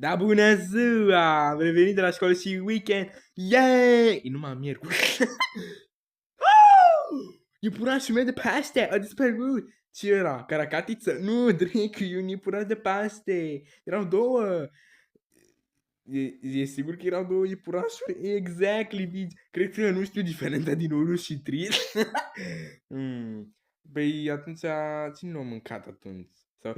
Da, bună ziua! Am revenit de la școală și weekend. Yay! E numai miercuri. Iepurașul meu de Paște a dispărut. Ce era? Caracatiță? Nu, Drake, e un iepuraș de Paște. Erau două. E sigur că erau două iepurașuri? Exactly, bitch. Cred că nu știu diferența din Urus și Tris. Păi atunci, cine l-a mâncat atunci? Sau...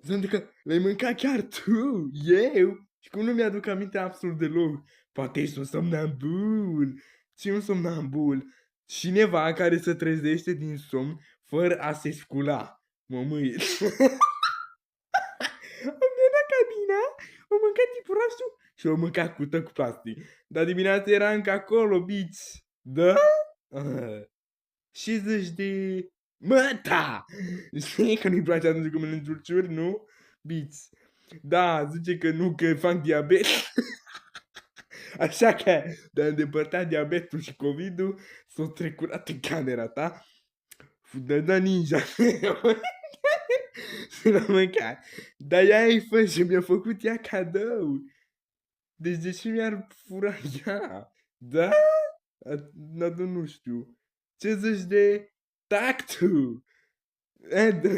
Pentru că l-ai mâncat chiar tu, eu? Și cum nu mi-aduc aminte absolut deloc? Poate ești un somnambul. Ce un somnambul? Cineva care se trezește din somn fără a se scula. Mă mâie. Am venit la cabina, am mâncat tipurașul și am mâncat cută cu plastic. Dar dimineața era încă acolo, bici. Da? Și zici de... Măta! Știi că nu-i place atunci când mănânci urciuri, nu? Bici. Da, zice că nu, că fac diabet. Așa că de a îndepărta diabetul și COVID-ul, s-o trecurat în camera ta. Da ninja. Și l-am mâncat. Dar ea ai fă și mi-a făcut ea cadou. Deci de ce mi-ar fura ea? Da? Nu știu. Ce zici de tactul?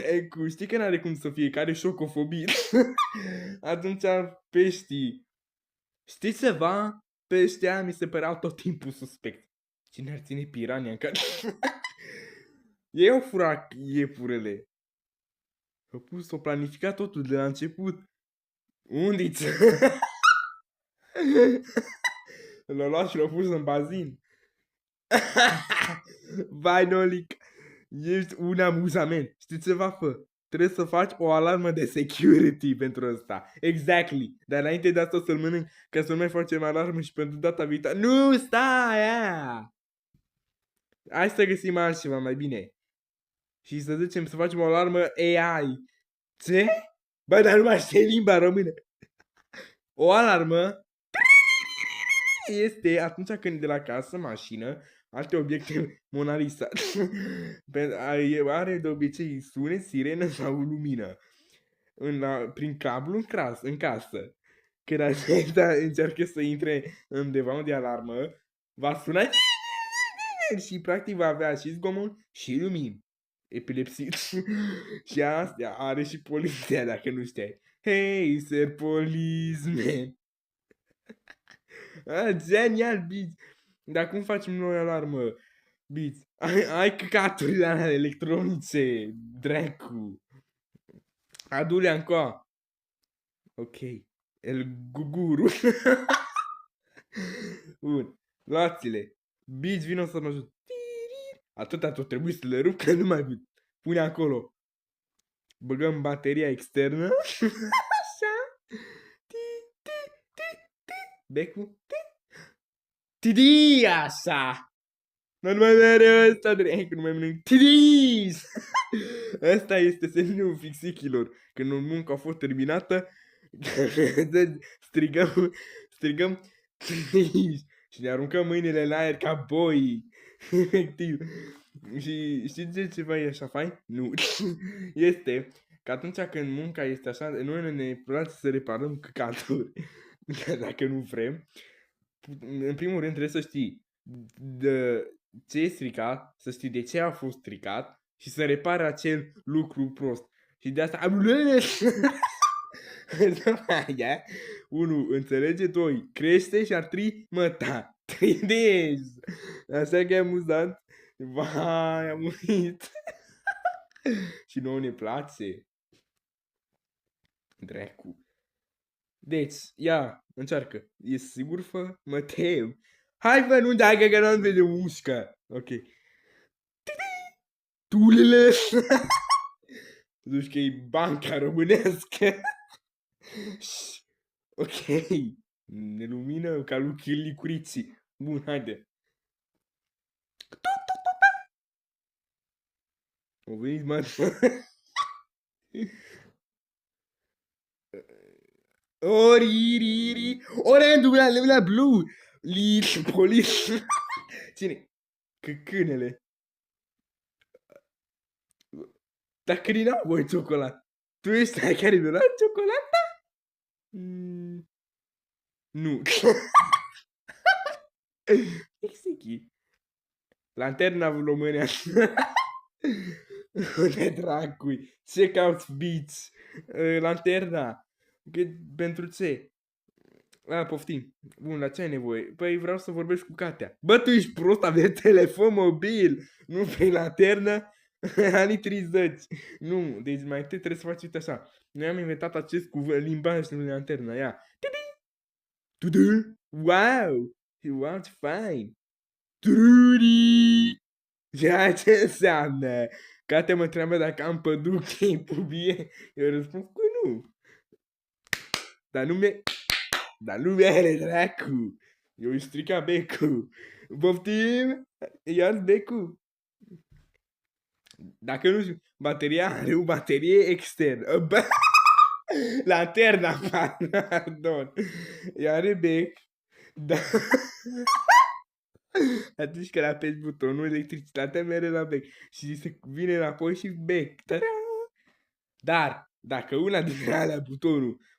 Ecu, știi că n-are cum să fie, că are șocofobie. Atunci peștii. Știi ceva? Peștea mi se păreau tot timpul suspect. Cine ar ține pirania în care... Ei au furat iepurele. S-o planificat totul de la început. Undiță. L-a luat și l-a pus în bazin. Vai, Nolic. Ești un amuzament. Știi ce va fă? Trebuie să faci o alarmă de security pentru asta. Exactly. Dar înainte de asta să-l mănânc, ca să nu mai facem alarmă și pentru data viitoare. Nu, stai aia! Hai să găsim altceva mai bine. Și să zicem să facem o alarmă AI. Ce? Bă, dar nu mai știe limba română. O alarmă este atunci când de la casă, mașină, alte obiecte, Mona Lisa, are de obicei sunet, sirenă sau lumină prin cablu în casă. Când acesta încearcă să intre undeva de alarmă, va suna și practic va avea și zgomot și lumini. Epilepsie. Și astea are și poliția, dacă nu știai. Hey, sir policeman. Genial, Beats. Dar cum facem noi alarmă, Beats? Ai căcaturile alea electronice, dracu. Adu-le încoa. Ok. El guguru. Bun. Luați-le. Beats, vino să mă ajut. Atâta tot trebuie să le rup că nu mai văd. Pune acolo. Băgăm bateria externă. Așa. Becul. Tidi, așa. Nu mai mereu ăsta, Drake, nu mai mănânc. Tidis! Ăsta este semnul fixichilor. Când o muncă a fost terminată, strigăm Tidis! Și ne aruncăm mâinile în aer ca boi. Efectiv. Și știți ce ceva e așa fain? Nu. Este că atunci când munca este așa, noi ne place să reparăm căcaturi. Dacă nu vrem. În primul rând trebuie să știi ce e stricat, să știi de ce a fost stricat și să repare acel lucru prost. Și de asta... Unu, înțelege, doi, crește și ar trei, măta. Trăidezi! Așa că e amuzant. Vai, am murit. Și nouă ne place. Dracu. Deci, ia, încearcă. E sigur, fă? Mă tem. Hai, fă, nu dai că nu-mi vede mușcă. Ok. Tulele! Zici că e banca românească. Ok. Ne lumină ca lui Licuriții. Bun, haide. O venit, mă. Oriri. Orange, la blue. Polis. Cine? Căcânele. Dacă din au voi ciocolat. Tu ești aia care mi-a luat ciocolat? Mm, nu. Exiki. Lanterna România. Unde dracui? Ce cauți, bitch? Lanterna. Pentru ce? Poftim. Bun, la ce ai nevoie? Păi vreau să vorbesc cu Katea. Bă, tu ești prost, aveți telefon mobil, nu pe lanternă? Anii 30. Nu, deci mai întâi trebuie să faci uite așa. Noi am inventat acest cuvânt, limbaj în lanternă, ia. Tudu! Wow! Wow, ce fain! Trudi! Ceea ce înseamnă? Katea mă întreabă dacă am păduche în pubie. Eu răspund cu nu. Dar nu mi-are dracu. Eu îi strica becul. Poftim? Ia-ți becul. Dacă nu știu, bateria are o baterie externă. Lanterna, pardon. Ea are bec. Da. Atunci când apeși butonul, electricitatea merge la bec. Și se vine înapoi și bec. Ta-da! Dar, dacă una dintre alea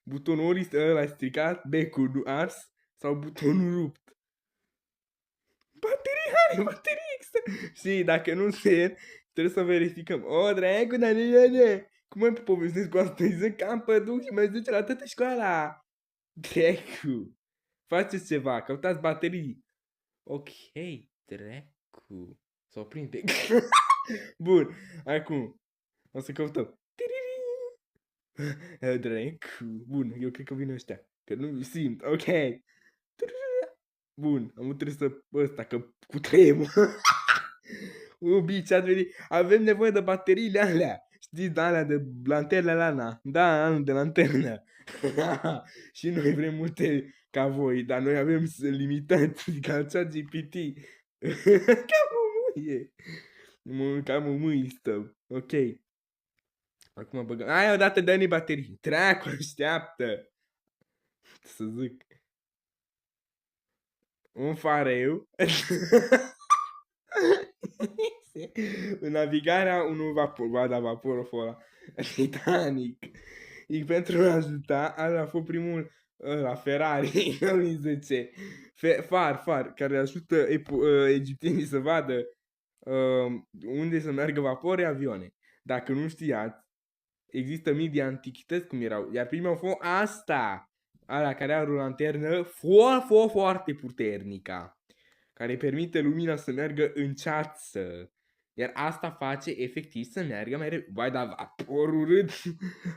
butonul ori ăla stricat, becul nu ars, sau butonul rupt. Baterie extra. Și dacă nu se, trebuie să verificăm. O, dracu, dar nu. Cum mai povestesc cu asta? Îi zic că am păduc și mă duce la toată școala. Dracu. Faceți ceva, căutați baterii. Ok, dracu. S-o prinde. Bun, acum. O să căutăm. Dracu. Bun, eu cred că vin ăștia. Că nu simt, ok. Bun, am trebuie să ăsta, că cu tremur. Bici, ați venit. Avem nevoie de bateriile alea. Știți, de alea de lanternele alea. Da, anul de lanternă. Și noi vrem multe ca voi, dar noi avem limitați ca cea GPT. Cam o muie. Cam o muie stăm. Ok. Acum băgăm. Aia odată dă-ne baterii. Dracu, așteaptă. Să zic. Un fareu. Navigarea unui vapor, da, vaporul ăla, Titanic. Și pentru a ajuta, a fost primul la Ferrari, nu mi zice, far, care ajută egiptenii să vadă unde să meargă vapore, avioane. Dacă nu știați, există mii de antichități cum erau, iar prima a fost asta, ala care are o lanternă foarte puternică, care permite lumina să meargă în ceață. Iar asta face efectiv să meargă mai repede. Vai, dar vaporul râd.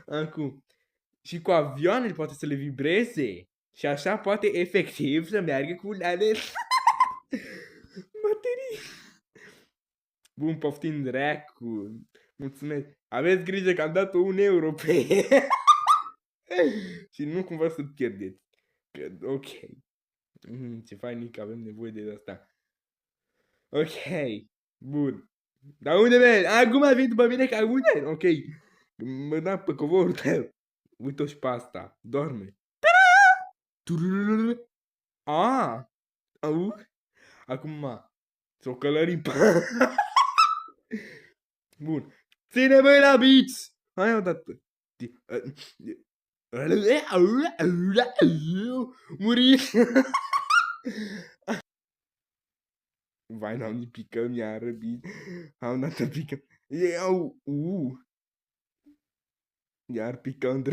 Acum. Și cu avioanele poate să le vibreze. Și așa poate efectiv să meargă cu ale baterii. Bun, poftim dracu. Mulțumesc. Aveți grijă că am dat 1 euro pe și nu cumva să pierdeți. Că, ok. Ce fain că avem nevoie de asta. Ok. Bun. Dar unde mergi? Acum ai venit după mine ca unde? Ok. Mă dam pe covorul tău. Uite-o și pe asta. Doarme. A! Au? Acum s-o călărim pe... Bun. Ține băi la beats! Hai odată. Muri! Vai, n-am de picăm iară, beat. Am dat să picăm. Iau! Iar picăm de...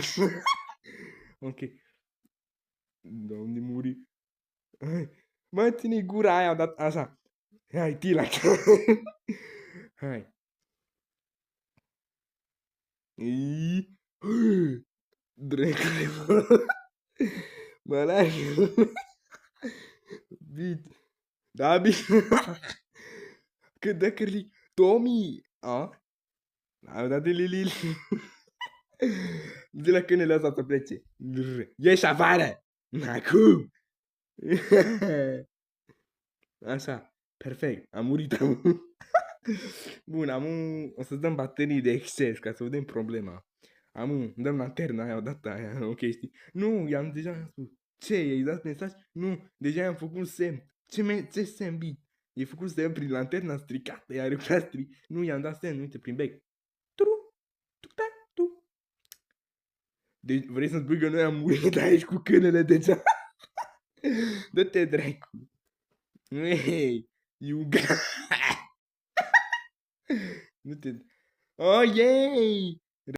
Ok. Doamne, muri. Hai. Mă, ține gura aia odată, așa. Hai, tila. Hai. Drecule, mă lași. Bit. Da, bit. Cât de cârli. Tommy. A? Am dat de Lili. Zile câinele ăsta să plece. Ieși afară. Acum. Așa. Perfect. Am murit. Bun, o să dăm baterii de exces ca să vedem problema. Dăm lanterna aia odată aia, ok, știi? Nu, i-am deja spus. Ce, i-ai dat mesaj? Nu, deja i-am făcut semn. Ce semn, bit? I-ai făcut semn prin lanterna stricată, iar nu, i-am dat semn, uite, prin bec. Tu, tu, tu. Deci vrei să-mi spui că noi am murit aici cu câinele deja? Dă-te dracu. Ei, you ga- Nu te... Oh, yay!